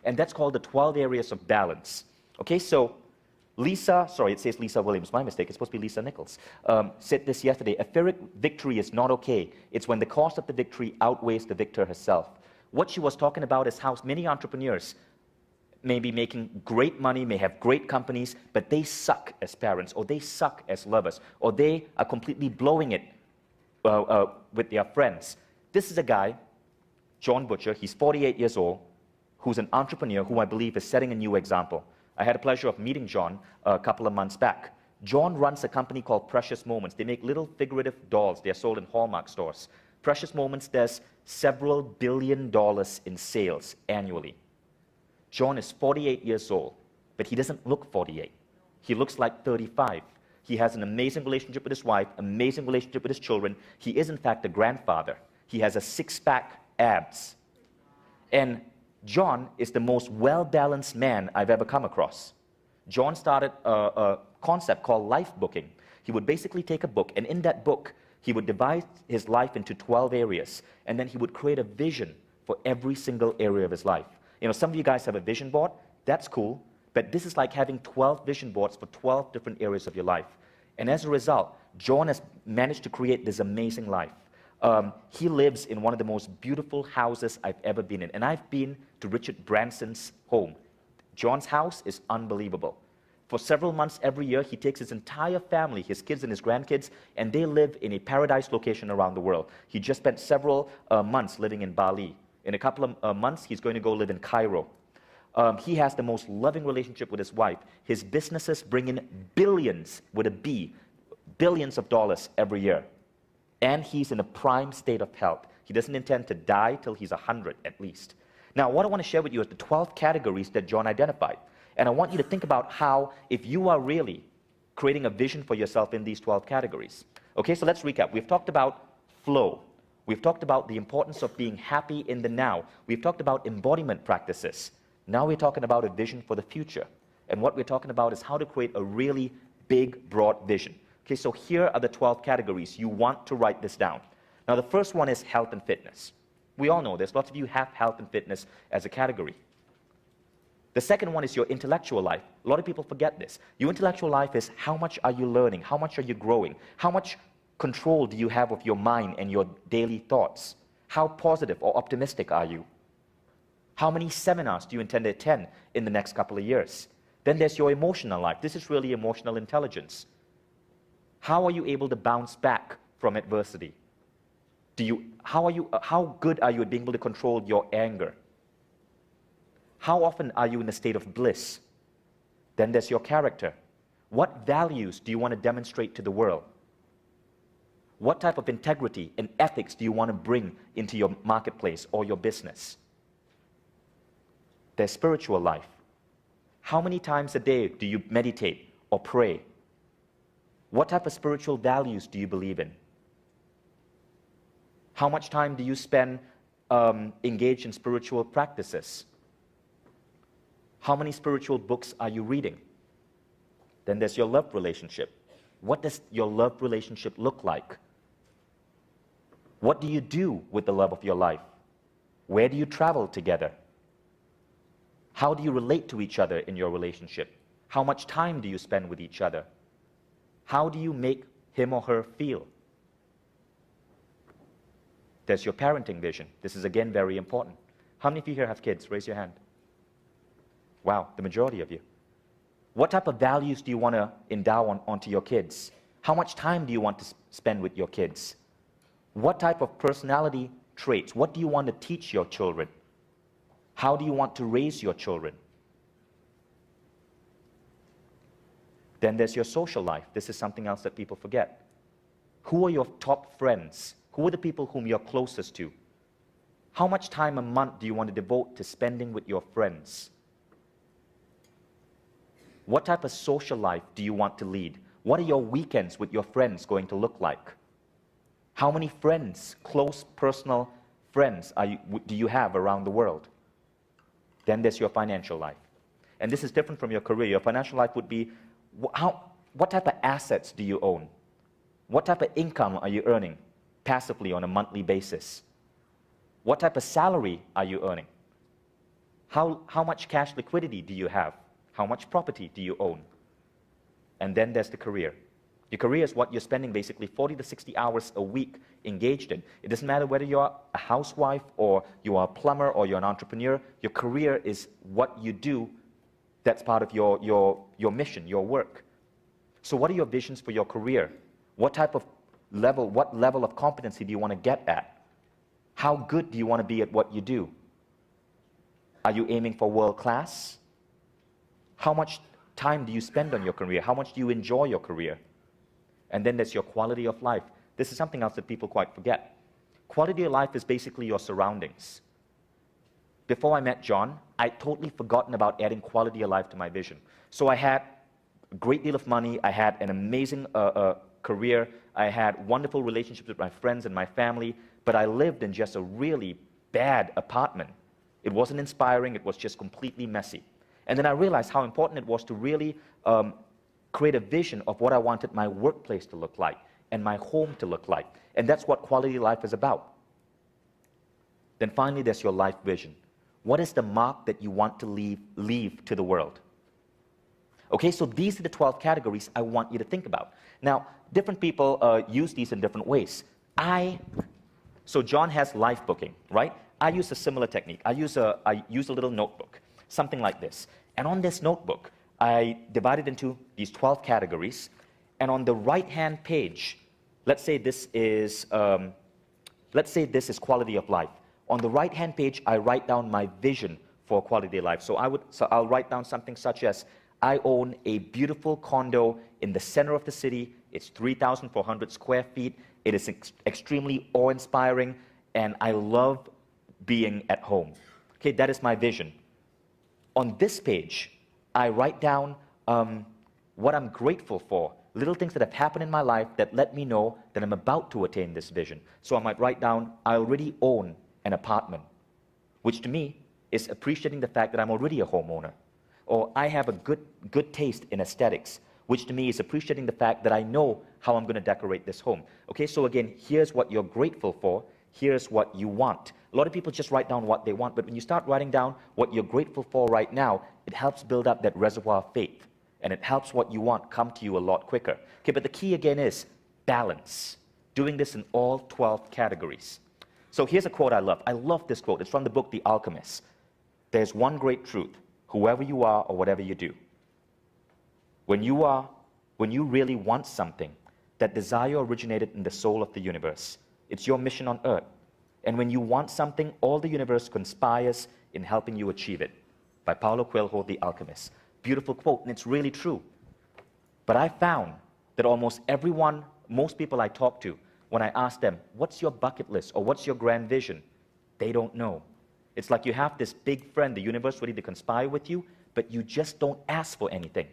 And that's called the 12 areas of balance. Okay, so it says Lisa Williams, my mistake, it's supposed to be Lisa Nichols, said this yesterday: a Pyrrhic victory is not okay. It's when the cost of the victory outweighs the victor herself. What she was talking about is how many entrepreneurs may be making great money, may have great companies, but they suck as parents, or they suck as lovers, or they are completely blowing it with their friends. This is a guy, Jon Butcher, he's 48 years old, who's an entrepreneur who I believe is setting a new example. I had the pleasure of meeting Jon a couple of months back. Jon runs a company called Precious Moments. They make little figurative dolls. They're sold in Hallmark stores. Precious Moments does several $1 billion in sales annually. Jon is 48 years old, but he doesn't look 48. He looks like 35. He has an amazing relationship with his wife, amazing relationship with his children. He is, in fact, a grandfather. He has a six-pack abs. And Jon is the most well-balanced man I've ever come across. Jon started a concept called life booking. He would basically take a book, and in that book, he would divide his life into 12 areas, and then he would create a vision for every single area of his life. You know, some of you guys have a vision board. That's cool, but this is like having 12 vision boards for 12 different areas of your life. And as a result, Jon has managed to create this amazing life. He lives in one of the most beautiful houses I've ever been in. And I've been to Richard Branson's home. Jon's house is unbelievable. For several months every year, he takes his entire family, his kids and his grandkids, and they live in a paradise location around the world. He just spent several months living in Bali. In a couple of months, he's going to go live in Cairo. He has the most loving relationship with his wife. His businesses bring in billions, with a B, billions of dollars every year. And he's in a prime state of health. He doesn't intend to die till he's 100 at least. Now, what I want to share with you is the 12 categories that Jon identified. And I want you to think about how, if you are really creating a vision for yourself in these 12 categories. Okay, so let's recap. We've talked about flow. We've talked about the importance of being happy in the now. We've talked about embodiment practices. Now we're talking about a vision for the future. And what we're talking about is how to create a really big, broad vision. Okay, so here are the 12 categories. You want to write this down. Now, the first one is health and fitness. We all know this. Lots of you have health and fitness as a category. The second one is your intellectual life. A lot of people forget this. Your intellectual life is how much are you learning? How much are you growing? How much control do you have of your mind and your daily thoughts? How positive or optimistic are you? How many seminars do you intend to attend in the next couple of years? Then there's your emotional life. This is really emotional intelligence. How are you able to bounce back from adversity? How good are you at being able to control your anger? How often are you in a state of bliss? Then there's your character. What values do you want to demonstrate to the world? What type of integrity and ethics do you want to bring into your marketplace or your business? There's spiritual life. How many times a day do you meditate or pray? What type of spiritual values do you believe in? How much time do you spend engaged in spiritual practices? How many spiritual books are you reading? Then there's your love relationship. What does your love relationship look like? What do you do with the love of your life? Where do you travel together? How do you relate to each other in your relationship? How much time do you spend with each other? How do you make him or her feel? There's your parenting vision. This is, again, very important. How many of you here have kids? Raise your hand. Wow, the majority of you. What type of values do you want to endow onto your kids? How much time do you want to spend with your kids? What type of personality traits? What do you want to teach your children? How do you want to raise your children? Then there's your social life. This is something else that people forget. Who are your top friends? Who are the people whom you're closest to? How much time a month do you want to devote to spending with your friends? What type of social life do you want to lead? What are your weekends with your friends going to look like? How many friends, close personal friends, do you have around the world? Then there's your financial life. And this is different from your career. Your financial life would be, what type of assets do you own? What type of income are you earning passively on a monthly basis? What type of salary are you earning? How much cash liquidity do you have? How much property do you own? And then there's the career. Your career is what you're spending basically 40 to 60 hours a week engaged in. It doesn't matter whether you're a housewife or you are a plumber or you're an entrepreneur. Your career is what you do that's part of your mission, your work. So what are your visions for your career? What level of competency do you want to get at? How good do you want to be at what you do? Are you aiming for world class? How much time do you spend on your career? How much do you enjoy your career? And then there's your quality of life. This is something else that people quite forget. Quality of life is basically your surroundings. Before I met Jon, I'd totally forgotten about adding quality of life to my vision. So I had a great deal of money, I had an amazing career, I had wonderful relationships with my friends and my family, but I lived in just a really bad apartment. It wasn't inspiring, it was just completely messy. And then I realized how important it was to really create a vision of what I wanted my workplace to look like and my home to look like. And that's what quality life is about. Then finally, there's your life vision. What is the mark that you want to leave to the world? Okay, so these are the 12 categories I want you to think about. Now, different people use these in different ways. So Jon has life booking, right? I use a similar technique. I use a little notebook, something like this. And on this notebook, I divide it into these 12 categories. And on the right-hand page, let's say this is quality of life. On the right-hand page, I write down my vision for quality of life. So I'll write down something such as, I own a beautiful condo in the center of the city. It's 3,400 square feet. It is extremely awe-inspiring, and I love being at home. Okay, that is my vision. On this page, I write down what I'm grateful for, little things that have happened in my life that let me know that I'm about to attain this vision. So I might write down, I already own an apartment, which to me is appreciating the fact that I'm already a homeowner. Or I have a good taste in aesthetics, which to me is appreciating the fact that I know how I'm going to decorate this home. Okay, so again, here's what you're grateful for, here's what you want. A lot of people just write down what they want, but when you start writing down what you're grateful for right now, it helps build up that reservoir of faith, and it helps what you want come to you a lot quicker. Okay, but the key again is balance, doing this in all 12 categories. So here's a quote I love. I love this quote. It's from the book The Alchemist. There's one great truth, whoever you are or whatever you do. When you really want something, that desire originated in the soul of the universe. It's your mission on earth. And when you want something, all the universe conspires in helping you achieve it. By Paulo Coelho, The Alchemist. Beautiful quote, and it's really true. But I found that most people I talk to, when I ask them, what's your bucket list or what's your grand vision? They don't know. It's like you have this big friend, the universe ready to conspire with you, but you just don't ask for anything.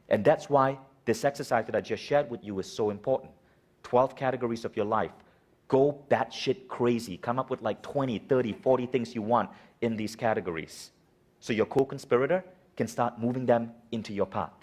And that's why this exercise that I just shared with you is so important. 12 categories of your life. Go batshit crazy. Come up with like 20, 30, 40 things you want in these categories. So your co-conspirator can start moving them into your path.